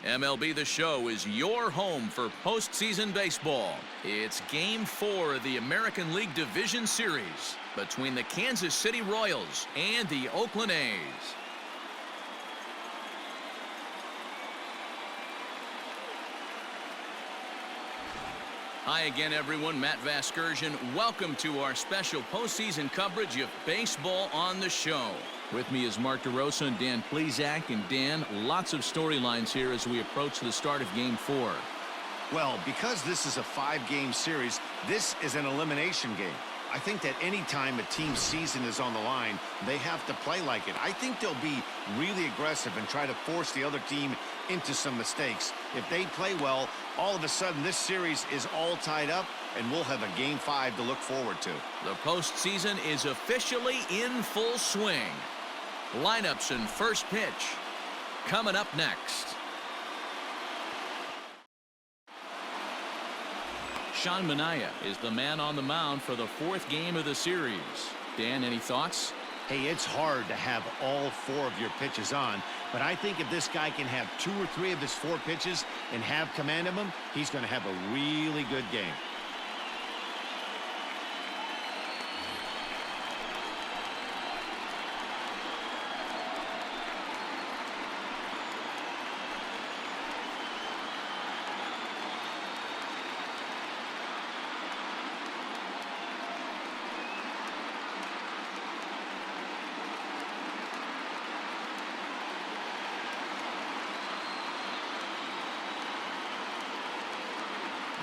MLB The Show is your home for postseason baseball. It's Game 4 of the American League Division Series between the Kansas City Royals and the Oakland A's. Hi again, everyone. Matt Vasgersian. Welcome to our special postseason coverage of Baseball on the Show. With me is Mark DeRosa and Dan Plesac. And Dan, lots of storylines here as we approach the start of Game 4. Well, because this is a 5-game series, this is an elimination game. I think that any time a team's season is on the line, they have to play like it. I think they'll be really aggressive and try to force the other team into some mistakes. If they play well, all of a sudden this series is all tied up, and we'll have a Game 5 to look forward to. The postseason is officially in full swing. Lineups and first pitch coming up next. Sean Manaea is the man on the mound for the 4th game of the series. Dan, any thoughts? Hey, it's hard to have all 4 of your pitches on, but I think if this guy can have 2 or 3 of his 4 pitches and have command of them, he's going to have a really good game.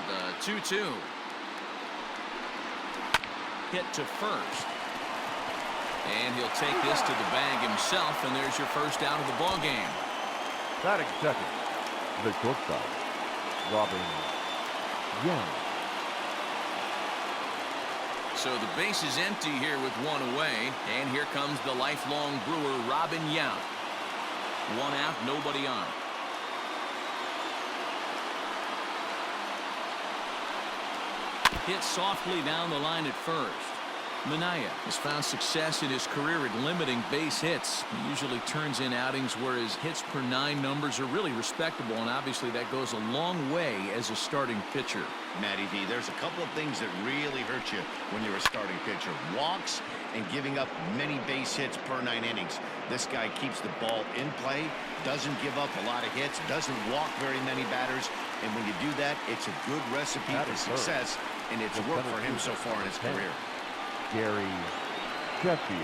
The 2-2. Hit to first. And he'll take this to the bag himself, and there's your first out of the ball game. Batting second, the shortstop, Robin Young. So the base is empty here with 1 away, and here comes the lifelong Brewer, Robin Young. 1 out, nobody on. Hit softly down the line at first. Manaea has found success in his career at limiting base hits. He usually turns in outings where his hits per 9 numbers are really respectable, and obviously that goes a long way as a starting pitcher. Matty V, there's a couple of things that really hurt you when you're a starting pitcher. Walks and giving up many base hits per 9 innings. This guy keeps the ball in play, doesn't give up a lot of hits, doesn't walk very many batters, and when you do that, it's a good recipe for success, and it's worked for him so far in his career. Gary Sheffield.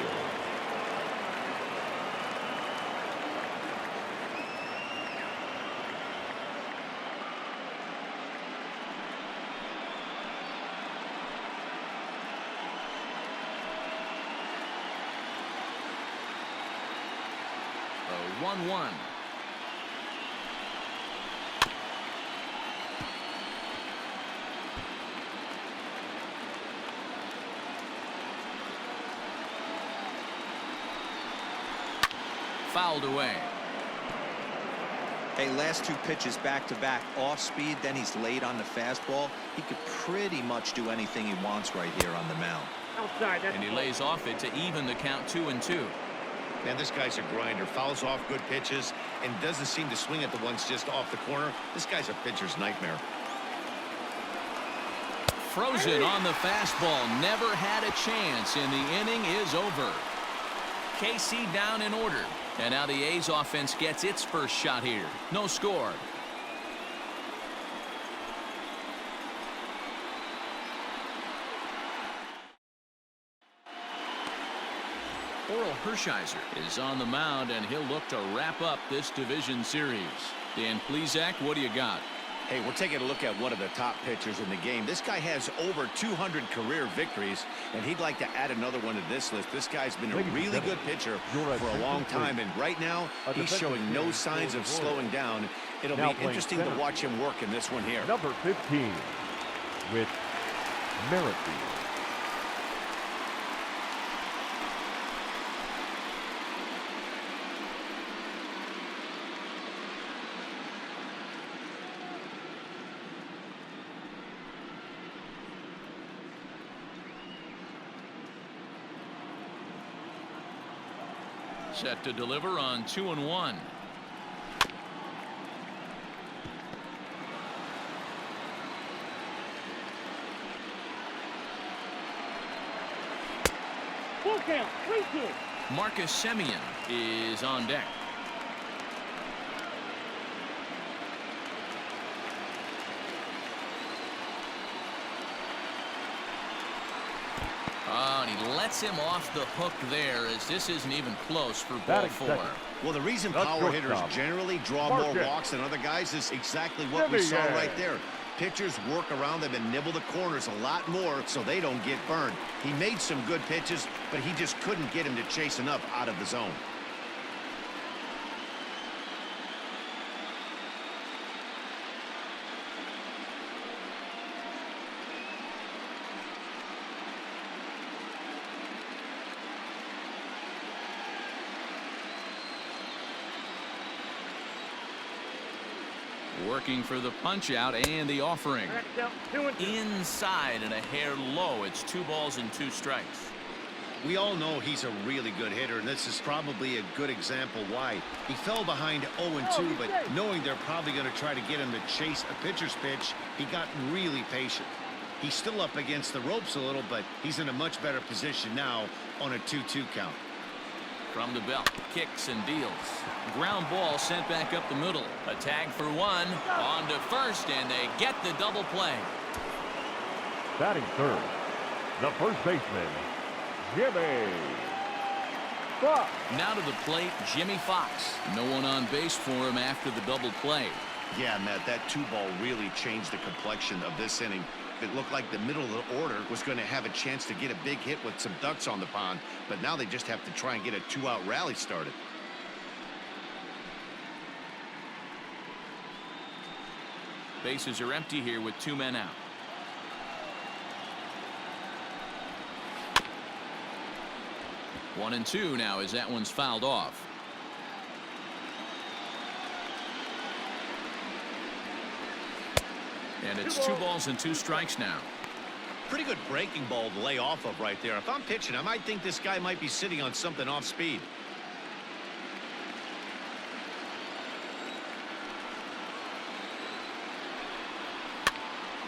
The 1-1. Fouled away. Hey, last 2 pitches back-to-back off speed, then he's late on the fastball. He could pretty much do anything he wants right here on the mound. Outside, and he lays off it to even the count 2-2. Man, this guy's a grinder. Fouls off good pitches and doesn't seem to swing at the ones just off the corner. This guy's a pitcher's nightmare. Frozen on the fastball. Never had a chance, and the inning is over. KC down in order. And now the A's offense gets its first shot here. No score. Oral Hershiser is on the mound, and he'll look to wrap up this division series. Dan Plesac, what do you got? Hey, we're taking a look at one of the top pitchers in the game. This guy has over 200 career victories, and he'd like to add another one to this list. This guy's been a really good pitcher for a long time, and right now he's showing no signs of slowing down. It'll be interesting to watch him work in this one here. Number 15 with Merrifield. Set to deliver on 2-1. Marcus Semien is on deck. Oh, and he lets him off the hook there, as this isn't even close for ball 4. Well, the reason That's power hitters shortstop. generally draw more walks than other guys is exactly what we saw right there. Pitchers work around them and nibble the corners a lot more so they don't get burned. He made some good pitches, but he just couldn't get him to chase enough out of the zone. Working for the punch out and the offering. Inside and a hair low. It's 2 balls and 2 strikes. We all know he's a really good hitter, and this is probably a good example why. He fell behind 0-2, but knowing they're probably going to try to get him to chase a pitcher's pitch, he got really patient. He's still up against the ropes a little, but he's in a much better position now on a 2-2 count. From the belt, kicks and deals. Ground ball sent back up the middle. A tag for 1. On to first, and they get the double play. Batting third, the first baseman, Jimmy Fox. Now to the plate, Jimmy Fox. No one on base for him after the double play. Yeah, Matt, that 2-ball really changed the complexion of this inning. It looked like the middle of the order was going to have a chance to get a big hit with some ducks on the pond, but now they just have to try and get a 2-out rally started. Bases are empty here with 2 men out. One and 2 now as that one's fouled off. And it's 2 balls and 2 strikes now. Pretty good breaking ball to lay off of right there. If I'm pitching, I might think this guy might be sitting on something off speed.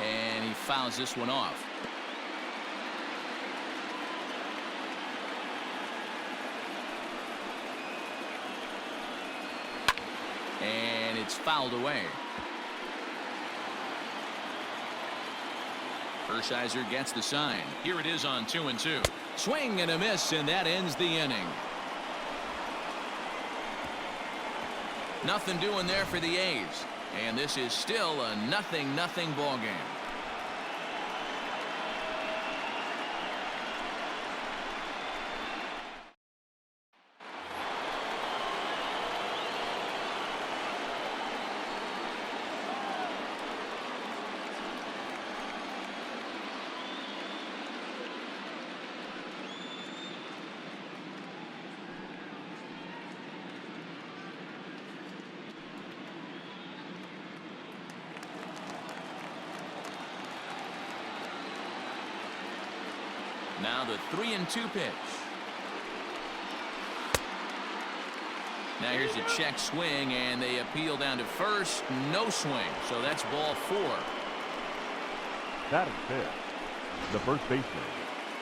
And he fouls this one off. And it's fouled away. Hershiser gets the sign. Here it is on 2-2. Swing and a miss, and that ends the inning. Nothing doing there for the A's. And this is still a 0-0 ball game. Now the 3-2 pitch. Now here's a check swing, and they appeal down to first. No swing, so that's ball 4. Batting fifth, the first baseman.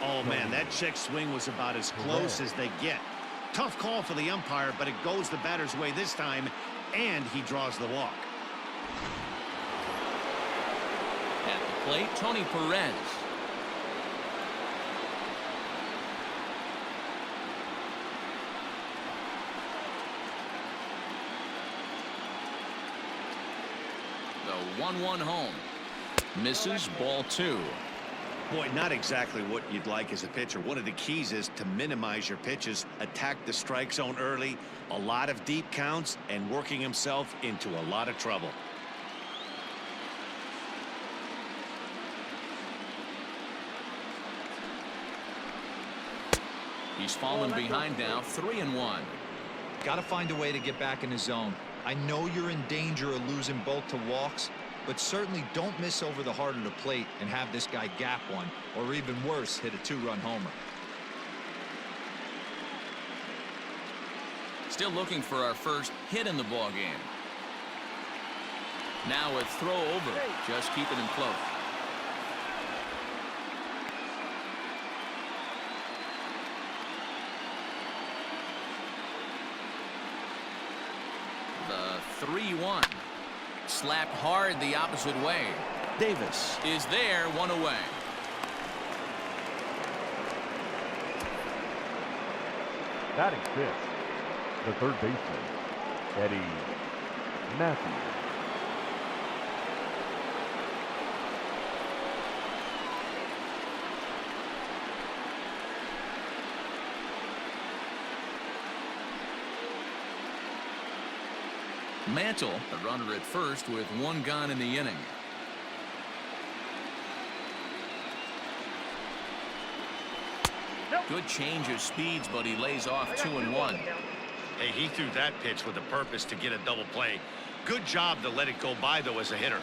Oh, man, that check swing was about as close as they get. Tough call for the umpire, but it goes the batter's way this time, and he draws the walk. At the plate, Tony Perez. The 1-1 home. Misses, ball 2. Boy, not exactly what you'd like as a pitcher. One of the keys is to minimize your pitches, attack the strike zone early, a lot of deep counts, and working himself into a lot of trouble. He's fallen behind now, 3-1. Got to find a way to get back in the zone. I know you're in danger of losing both to walks, but certainly don't miss over the heart of the plate and have this guy gap one, or even worse, hit a 2-run homer. Still looking for our first hit in the ball game. Now a throw over, just keeping him close. The 3-1. Slapped hard the opposite way. Davis is there, one away. Batting fifth, the third baseman, Eddie Matthews. Mantle, a runner at first with one gone in the inning. Good change of speeds, but he lays off 2-1. Hey, he threw that pitch with a purpose to get a double play. Good job to let it go by, though, as a hitter.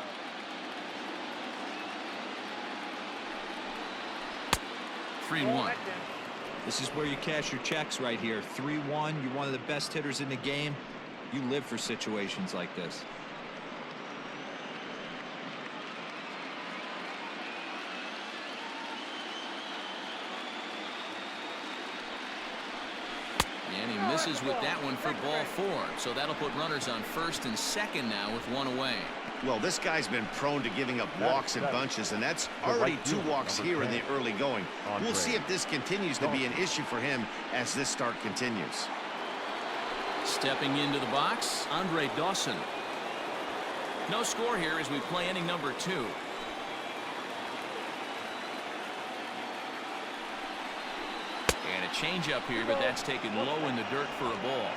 3-1. This is where you cash your checks right here. 3-1. You're one of the best hitters in the game. You live for situations like this. And he misses with that one for ball 4. So that'll put runners on first and second now with one away. Well, this guy's been prone to giving up walks in bunches, and that's already 2 walks here in the early going. We'll see if this continues to be an issue for him as this start continues. Stepping into the box, Andre Dawson. No score here as we play inning number 2. And a changeup here, but that's taken low in the dirt for a ball.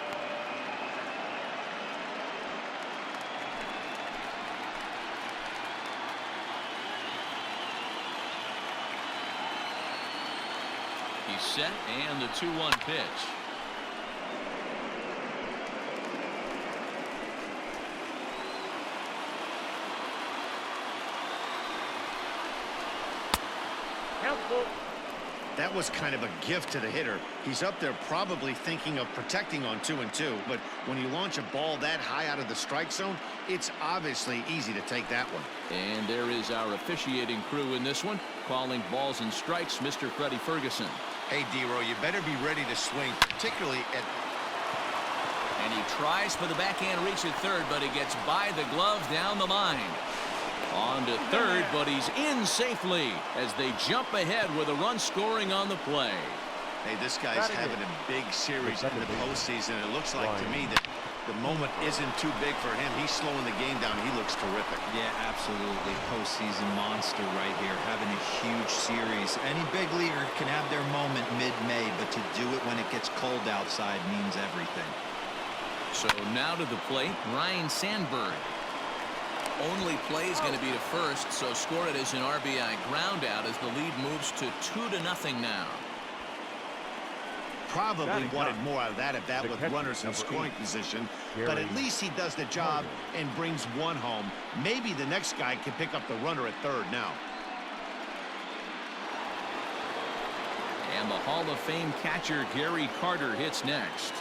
He's set, and the 2-1 pitch. That was kind of a gift to the hitter. He's up there probably thinking of protecting on 2-2, but when you launch a ball that high out of the strike zone, it's obviously easy to take that one. And there is our officiating crew in this one, calling balls and strikes, Mr. Freddie Ferguson. Hey, D-Roy, you better be ready to swing, particularly at... And he tries for the backhand reach at third, but he gets by the glove down the line. On to third, but he's in safely as they jump ahead with a run scoring on the play. Hey, this guy's having a big series in the postseason. It looks like to me that the moment isn't too big for him. He's slowing the game down. He looks terrific. Yeah, absolutely. Postseason monster right here, having a huge series. Any big leaguer can have their moment mid-May, but to do it when it gets cold outside means everything. So now to the plate, Ryan Sandberg. Only play is going to be to first, so score it as an RBI ground out as the lead moves to 2-0 now. Probably wanted more out of that at-bat with runners in scoring position, but at least he does the job and brings one home. Maybe the next guy can pick up the runner at third now. And the Hall of Fame catcher Gary Carter hits next.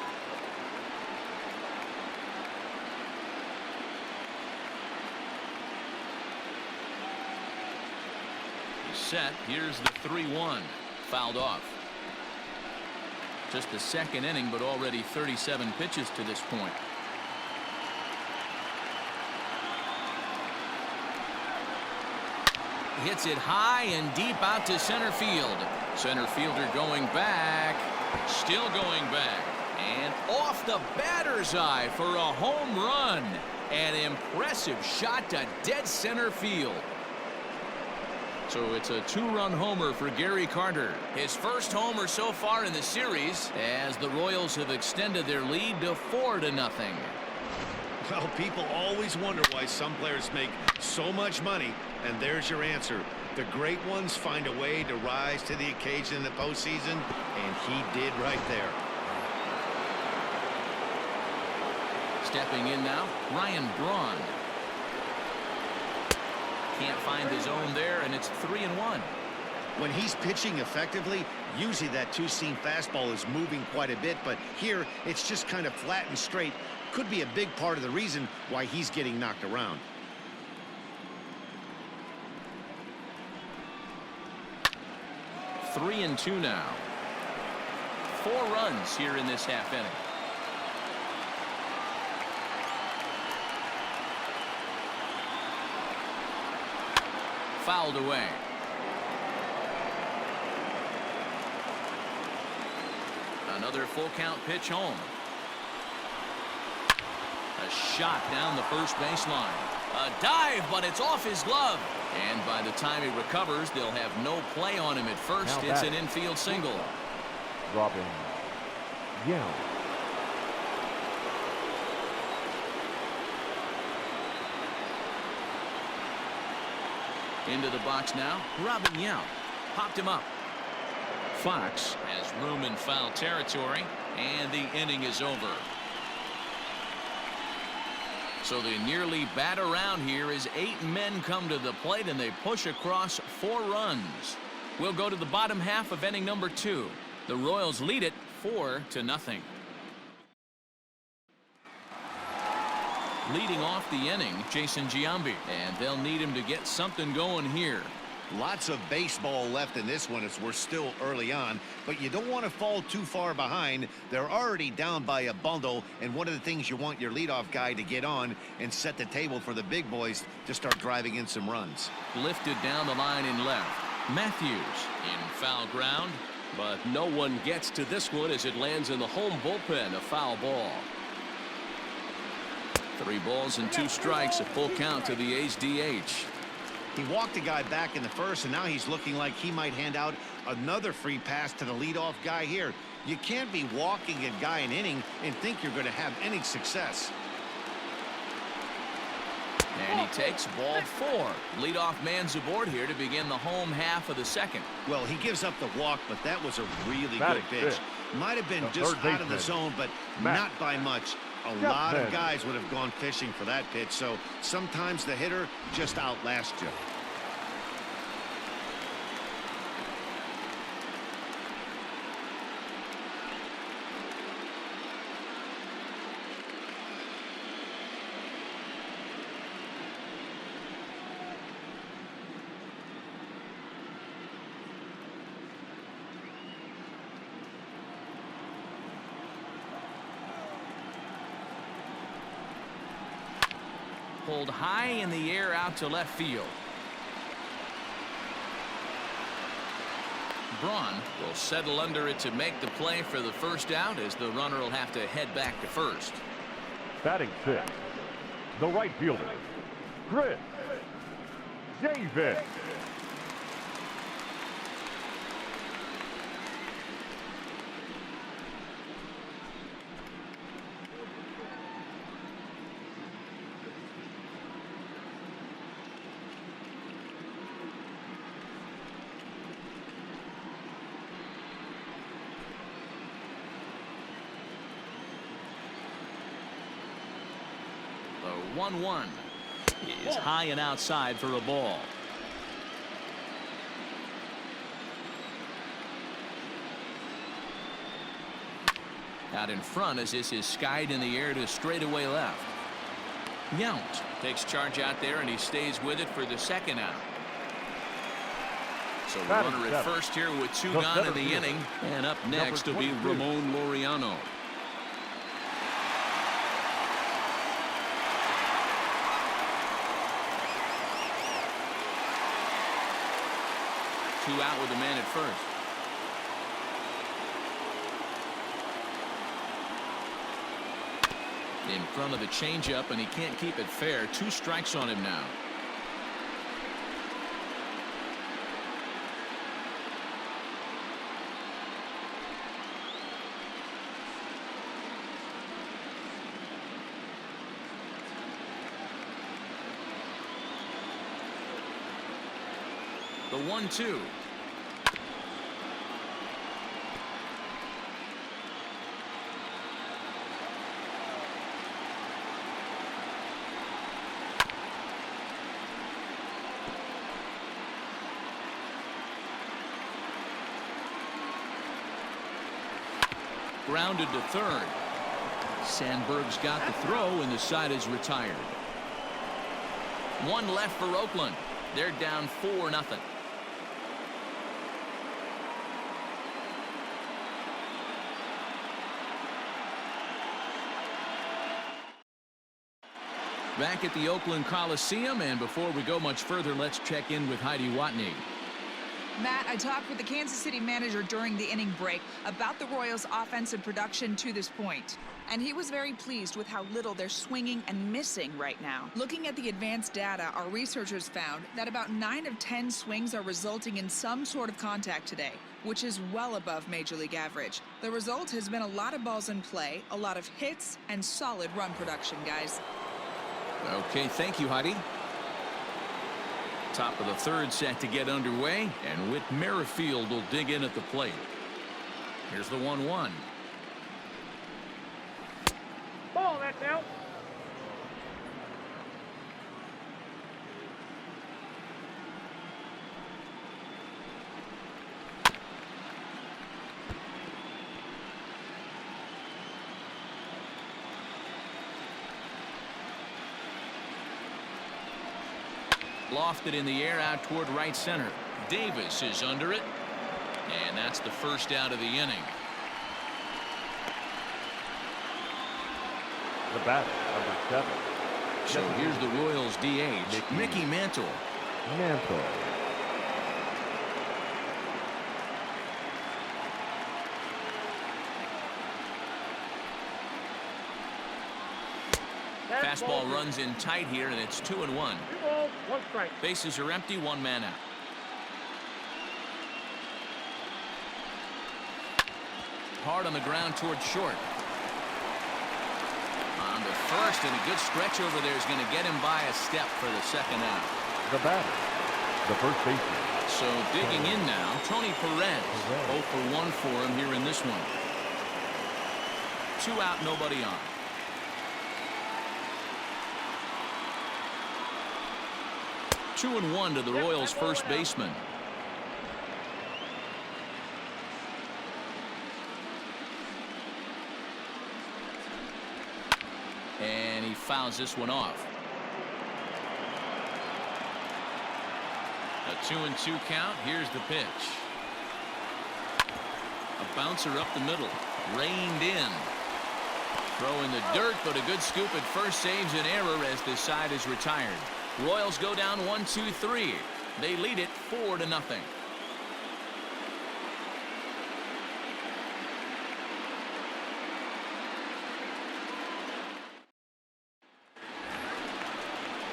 Set. Here's the 3-1. Fouled off. Just the second inning, but already 37 pitches to this point. Hits it high and deep out to center field. Center fielder going back. Still going back. And off the batter's eye for a home run. An impressive shot to dead center field. So it's a 2-run homer for Gary Carter. His first homer so far in the series as the Royals have extended their lead to 4-0. Well, people always wonder why some players make so much money, and there's your answer. The great ones find a way to rise to the occasion in the postseason, and he did right there. Stepping in now, Ryan Braun. Can't find his own there, and it's 3-1. When he's pitching effectively, usually that two-seam fastball is moving quite a bit, but here it's just kind of flat and straight. Could be a big part of the reason why he's getting knocked around. Three and two now. 4 runs here in this half inning. fouled away. Another full count pitch home. A shot down the first baseline. A dive, but it's off his glove. And by the time he recovers, they'll have no play on him at first. It's an infield single. Robin Young. Into the box now, Robin Yount popped him up. Fox has room in foul territory, and the inning is over. So they nearly bat around here as 8 men come to the plate, and they push across 4 runs. We'll go to the bottom half of inning number 2. The Royals lead it 4-0. Leading off the inning, Jason Giambi, and they'll need him to get something going here. Lots of baseball left in this one as we're still early on, but you don't want to fall too far behind. They're already down by a bundle, and one of the things you want your leadoff guy to get on and set the table for the big boys to start driving in some runs. Lifted down the line in left. Matthews in foul ground, but no one gets to this one as it lands in the home bullpen. A foul ball. 3 balls and 2 strikes, a full count to the A's DH. He walked a guy back in the first, and now he's looking like he might hand out another free pass to the leadoff guy here. You can't be walking a guy an inning and think you're going to have any success. And he takes ball 4. Leadoff man's aboard here to begin the home half of the second. Well, he gives up the walk, but that was a really Batting good pitch. fifth. Might have been The just third out of the baseman, zone, but Matt. not by much. A lot of guys would have gone fishing for that pitch, so sometimes the hitter just outlasts you. Pulled high in the air out to left field. Braun will settle under it to make the play for the first out, as the runner will have to head back to first. Batting 6th, the right fielder, Chris Davis. The 1-1 is high and outside for a ball. Out in front as this is skied in the air to straightaway left. Yount takes charge out there, and he stays with it for the second out. So runner at first here with 2 gone in the inning, and up next will be Ramon Laureano. Two out with a man at first. In front of the changeup, and he can't keep it fair. 2 strikes on him now. The 1-2. Grounded to third. Sandberg's got the throw, and the side is retired. 1 left for Oakland. They're down 4-0. Back at the Oakland Coliseum, and before we go much further, let's check in with Heidi Watney. Matt, I talked with the Kansas City manager during the inning break about the Royals' offensive production to this point. And he was very pleased with how little they're swinging and missing right now. Looking at the advanced data, our researchers found that about 9 of 10 swings are resulting in some sort of contact today, which is well above Major League average. The result has been a lot of balls in play, a lot of hits, and solid run production, guys. Okay, thank you, Heidi. Top of the third set to get underway, and Whit Merrifield will dig in at the plate. Here's the 1-1. Ball, that's out. Lofted in the air out toward right center. Davis is under it, and that's the first out of the inning. The batter, number 7. So here's the Royals DH, Mickey Mantle. Mantle. Fastball runs in tight here, and it's 2-1. 2 balls, 1 strike. Bases are empty, 1 man out. Hard on the ground toward short. On to first, and a good stretch over there is going to get him by a step for the second out. The batter, the first baseman. So digging in now, Tony Perez. 0 for 1 for him here in this one. 2 out, nobody on. Two and 1 to the Royals' first baseman. And he fouls this one off. A 2-2 count. Here's the pitch. A bouncer up the middle. Reined in. Throw in the dirt, but a good scoop at first saves an error as this side is retired. Royals go down 1-2-3. They lead it 4-0.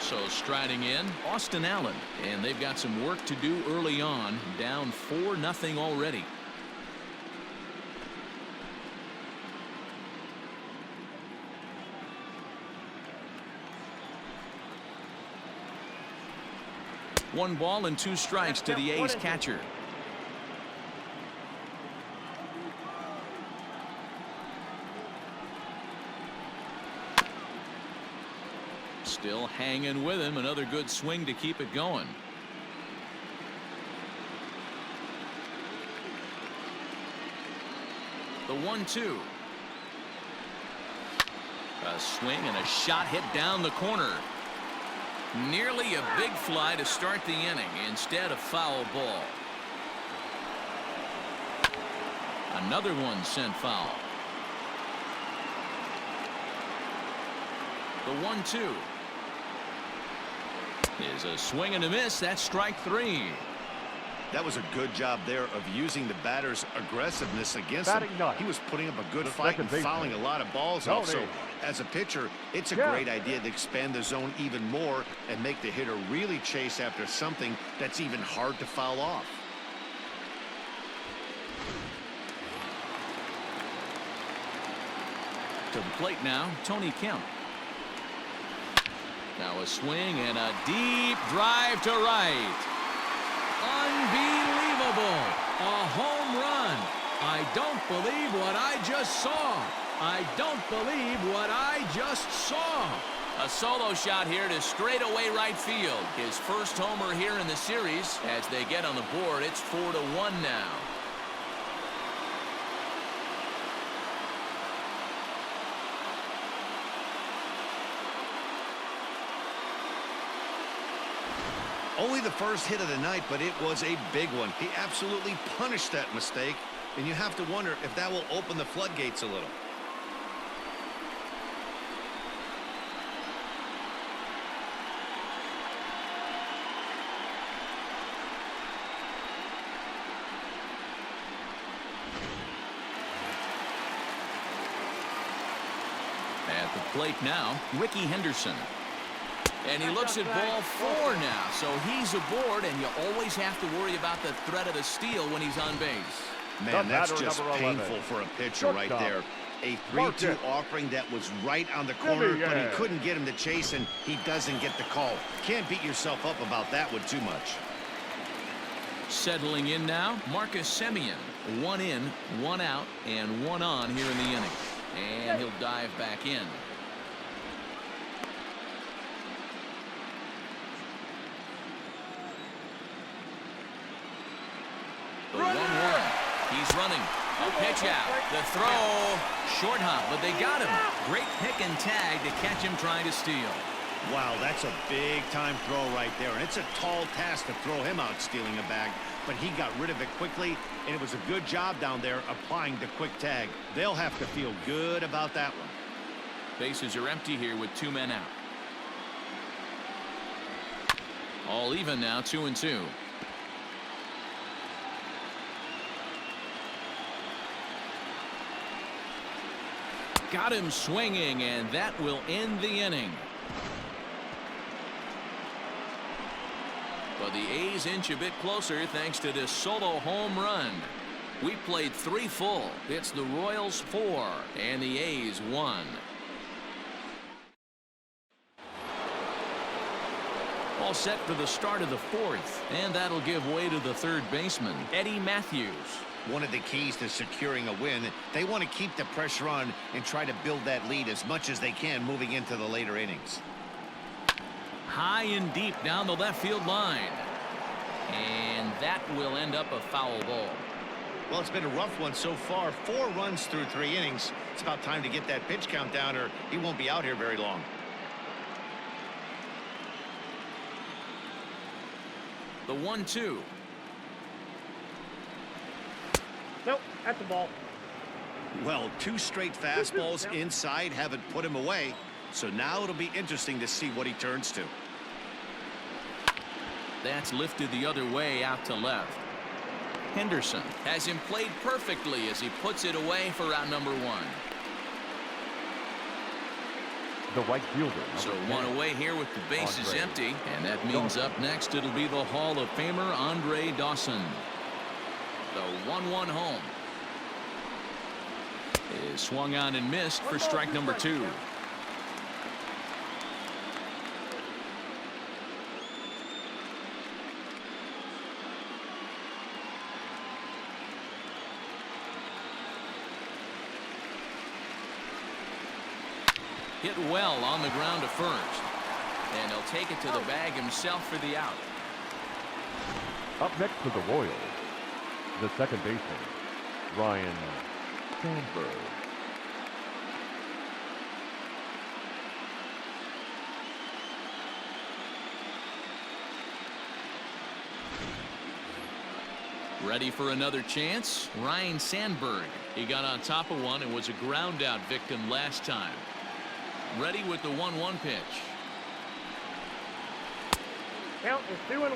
So striding in, Austin Allen, and they've got some work to do early on, down 4-0 already. One ball and 2 strikes to the A's catcher. Still hanging with him. Another good swing to keep it going. The 1-2. A swing and a shot hit down the corner. Nearly a big fly to start the inning. Instead, a foul ball. Another one sent foul. The 1-2 is a swing and a miss. That's strike 3. That was a good job there of using the batter's aggressiveness against him. He was putting up a good fight and fouling a lot of balls off. So as a pitcher, it's a great idea to expand the zone even more and make the hitter really chase after something that's even hard to foul off. To the plate now, Tony Kemp. Now a swing and a deep drive to right. Unbelievable. A home run. I don't believe what I just saw. I don't believe what I just saw. A solo shot here to straightaway right field. His first homer here in the series. As they get on the board, it's 4-1 now. Only the first hit of the night, but it was a big one. He absolutely punished that mistake, and you have to wonder if that will open the floodgates a little. the plate now, Ricky Henderson. And he looks at ball 4 now, so he's aboard, and you always have to worry about the threat of a steal when he's on base. Man, that's batter, just number 11. painful for a pitcher right Shortstop. there. A Mark 3-2 it. offering that was right on the corner, but he yeah. couldn't get him to chase, and he doesn't get the call. Can't beat yourself up about that one too much. Settling in now, Marcus Semien. 1 in, 1 out, and 1 on here in the inning. And he'll dive back in. The 1-1. He's running. A pitch out. The throw. Short hop, but they got him. Great pick and tag to catch him trying to steal. Wow, that's a big-time throw right there, and it's a tall task to throw him out stealing a bag, but he got rid of it quickly, and it was a good job down there applying the quick tag. They'll have to feel good about that one. Bases are empty here with 2 men out. All even now, 2-2. Got him swinging, and that will end the inning. But the A's inch a bit closer thanks to this solo home run. We played 3 full. It's the Royals 4 and the A's 1. All set for the start of the 4th, and that'll give way to the third baseman, Eddie Matthews. One of the keys to securing a win, they want to keep the pressure on and try to build that lead as much as they can moving into the later innings. High and deep down the left field line. And that will end up a foul ball. Well, it's been a rough one so far. 4 runs through 3 innings. It's about time to get that pitch count down, or he won't be out here very long. The 1-2. Nope, that's the ball. Well, 2 straight fastballs inside haven't put him away. So now it'll be interesting to see what he turns to. That's lifted the other way out to left. Henderson has him played perfectly as he puts it away for out number 1. The right fielder. So number 1 10. away here with the bases Andre empty. And that means up next it'll be the Hall of Famer Andre Dawson. The 1-1 home. Is swung on and missed for strike number 2. Hit well on the ground to first. And he'll take it to the bag himself for the out. Up next for the Royals, the second baseman, Ryan Sandberg. Ready for another chance? Ryan Sandberg. He got on top of one and was a ground out victim last time. Ready with the 1-1 pitch. Count is 2-1.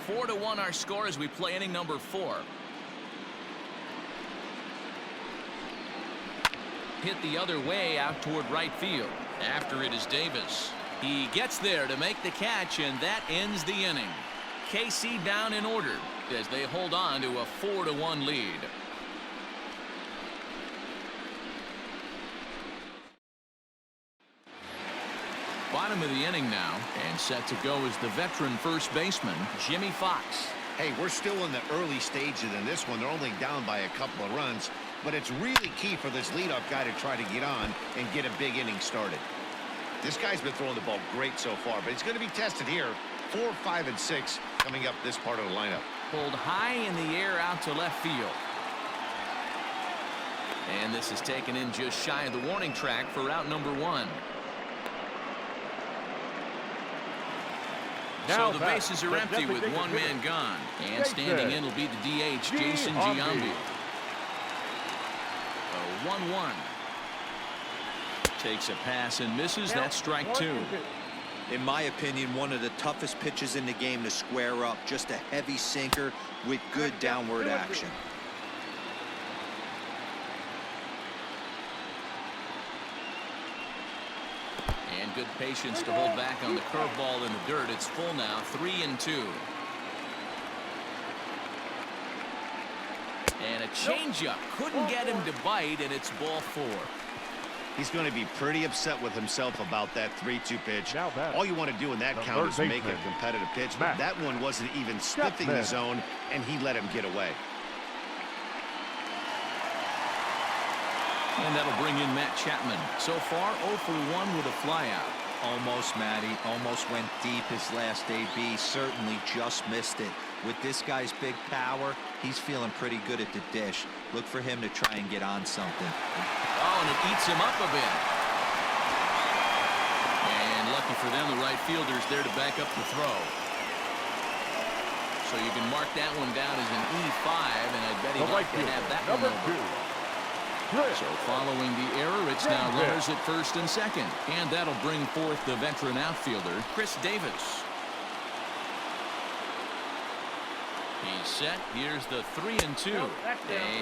4-1 our score as we play inning number 4. Hit the other way out toward right field. After it is Davis. He gets there to make the catch, and that ends the inning. KC down in order as they hold on to a 4-1 lead. Bottom of the inning now, and set to go is the veteran first baseman, Jimmy Fox. Hey, we're still in the early stages in this one. They're only down by a couple of runs, but it's really key for this leadoff guy to try to get on and get a big inning started. This guy's been throwing the ball great so far, but he's going to be tested here. 4, 5, and 6 coming up this part of the lineup. Pulled high in the air out to left field. And this is taken in just shy of the warning track for out number 1. Now so the bases are empty with 1 man gone. And standing in will be the DH, Jason Giambi. A 1-1. Takes a pass and misses. That's strike 2. In my opinion, one of the toughest pitches in the game to square up. Just a heavy sinker with good downward action. And good patience to hold back on the curveball in the dirt. It's full now, 3-2. And a changeup. Couldn't get him to bite, and it's ball 4. He's going to be pretty upset with himself about that 3-2 pitch. All you want to do in that count is make a competitive pitch, but that one wasn't even sniffing the zone, and he let him get away. And that'll bring in Matt Chapman. So far, 0 for 1 with a flyout. Almost, Matty. Almost went deep his last AB. Certainly just missed it. With this guy's big power, he's feeling pretty good at the dish. Look for him to try and get on something. Oh, and it eats him up a bit. And lucky for them, the right fielder's there to back up the throw. So you can mark that one down as an E5, and I bet he'd like to have that one over. So following the error, it's now runners at first and second. And that'll bring forth the veteran outfielder, Chris Davis. He's set. Here's the 3-2.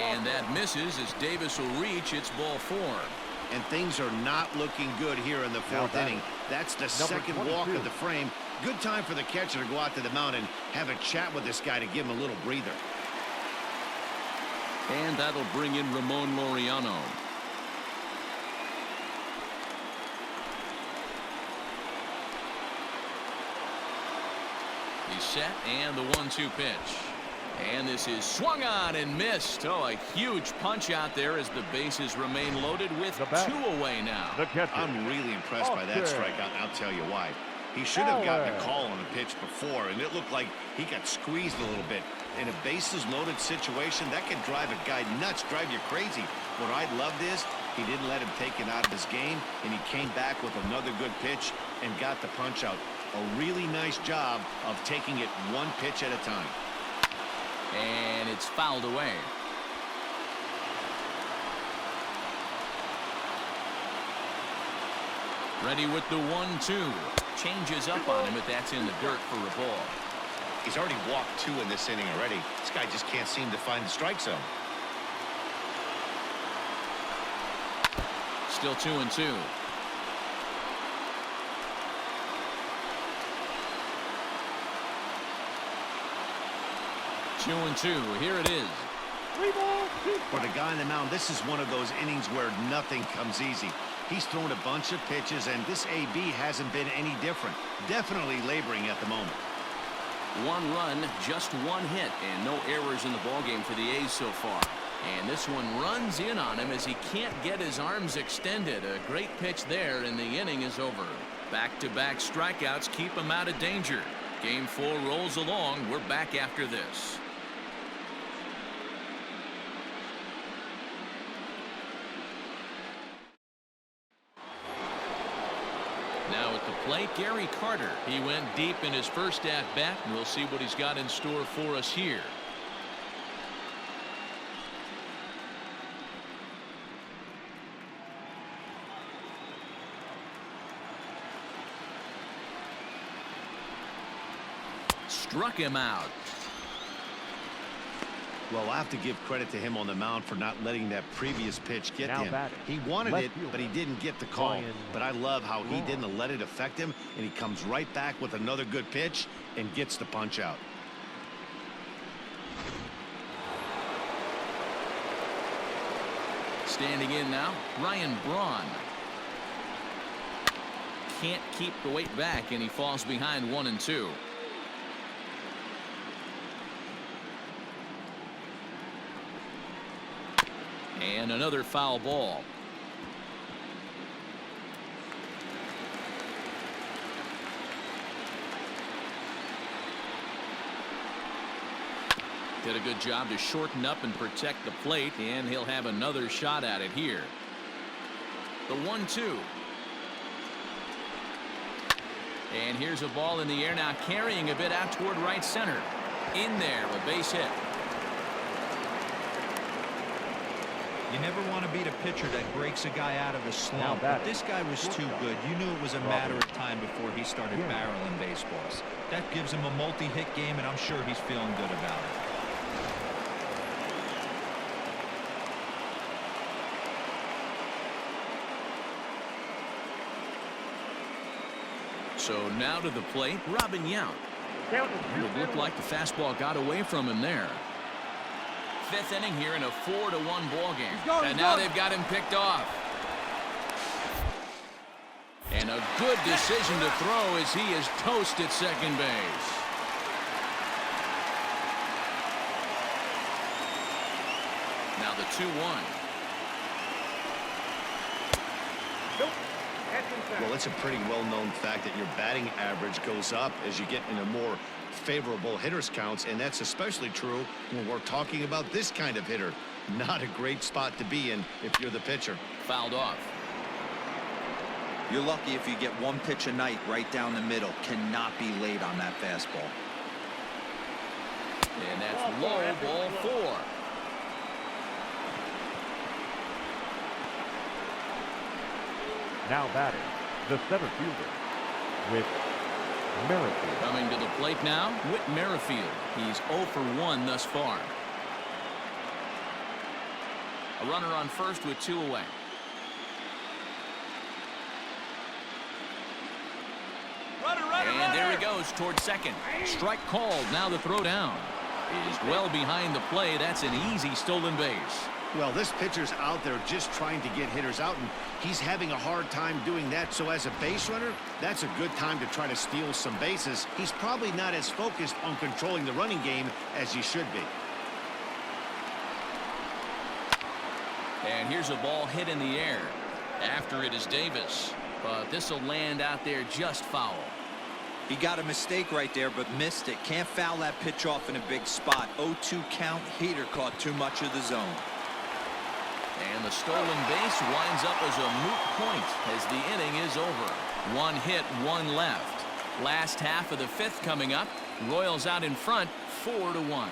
And that misses as Davis will reach. It's ball 4. And things are not looking good here in the 4th inning. That's the second walk of the frame. Good time for the catcher to go out to the mound and have a chat with this guy to give him a little breather. And that'll bring in Ramon Laureano. He's set, and the 1-2 pitch. And this is swung on and missed. Oh, a huge punch out there as the bases remain loaded with 2 away now. I'm really impressed by that strikeout, and I'll tell you why. He should have gotten a call on the pitch before, and it looked like he got squeezed a little bit. In a bases-loaded situation, that can drive a guy nuts, drive you crazy. What I loved is he didn't let him take it out of his game, and he came back with another good pitch and got the punch out. A really nice job of taking it one pitch at a time. And it's fouled away. Ready with the 1-2. Changes up on him, but that's in the dirt for a ball. He's already walked 2 in this inning already. This guy just can't seem to find the strike zone. Still 2-2. Two and 2. Here it is. For the guy on the mound, this is one of those innings where nothing comes easy. He's thrown a bunch of pitches, and this AB hasn't been any different. Definitely laboring at the moment. 1 run, just 1 hit, and no errors in the ballgame for the A's so far. And this one runs in on him as he can't get his arms extended. A great pitch there, and the inning is over. Back-to-back strikeouts keep him out of danger. Game 4 rolls along. We're back after this. Now at the plate, Gary Carter. He went deep in his first at-bat. We'll see what he's got in store for us here. Struck him out. Well, I have to give credit to him on the mound for not letting that previous pitch get to him. He wanted it, but he didn't get the call. But I love how he didn't let it affect him, and he comes right back with another good pitch and gets the punch out. Standing in now, Ryan Braun. Can't keep the weight back, and he falls behind 1-2. And another foul ball. Did a good job to shorten up and protect the plate, and he'll have another shot at it here. The 1-2. And here's a ball in the air now, carrying a bit out toward right center. In there, a base hit. You never want to beat a pitcher that breaks a guy out of a slump, but this guy was too good. You knew it was a matter of time before he started barreling baseballs. That gives him a multi-hit game, and I'm sure he's feeling good about it. So now to the plate, Robin Yount. Count is It 2 looked and like the fastball got away from him there. Fifth inning here in a 4-1 ball game. And now they've got him picked off. And a good decision to throw as he is toast at second base. Now the 2-1. Nope. That's inside. Well, it's a pretty well-known fact that your batting average goes up as you get into more favorable hitters counts, and that's especially true when we're talking about this kind of hitter. Not a great spot to be in if you're the pitcher. Fouled off. You're lucky if you get one pitch a night right down the middle. Cannot be late on that fastball. And that's low, ball 4. Now batting, the center fielder with Merrifield. Coming to the plate now, Whit Merrifield. He's 0 for 1 thus far. A runner on first with 2 away. And there he goes towards second. Strike called. Now the throw down is well behind the play. That's an easy stolen base. Well, this pitcher's out there just trying to get hitters out, and he's having a hard time doing that. So as a base runner, that's a good time to try to steal some bases. He's probably not as focused on controlling the running game as he should be. And here's a ball hit in the air. After it is Davis. But this will land out there just foul. He got a mistake right there, but missed it. Can't foul that pitch off in a big spot. 0-2 count. Heater caught too much of the zone. And the stolen base winds up as a moot point as the inning is over. 1 hit, 1 left. Last half of the 5th coming up. Royals out in front, 4-1.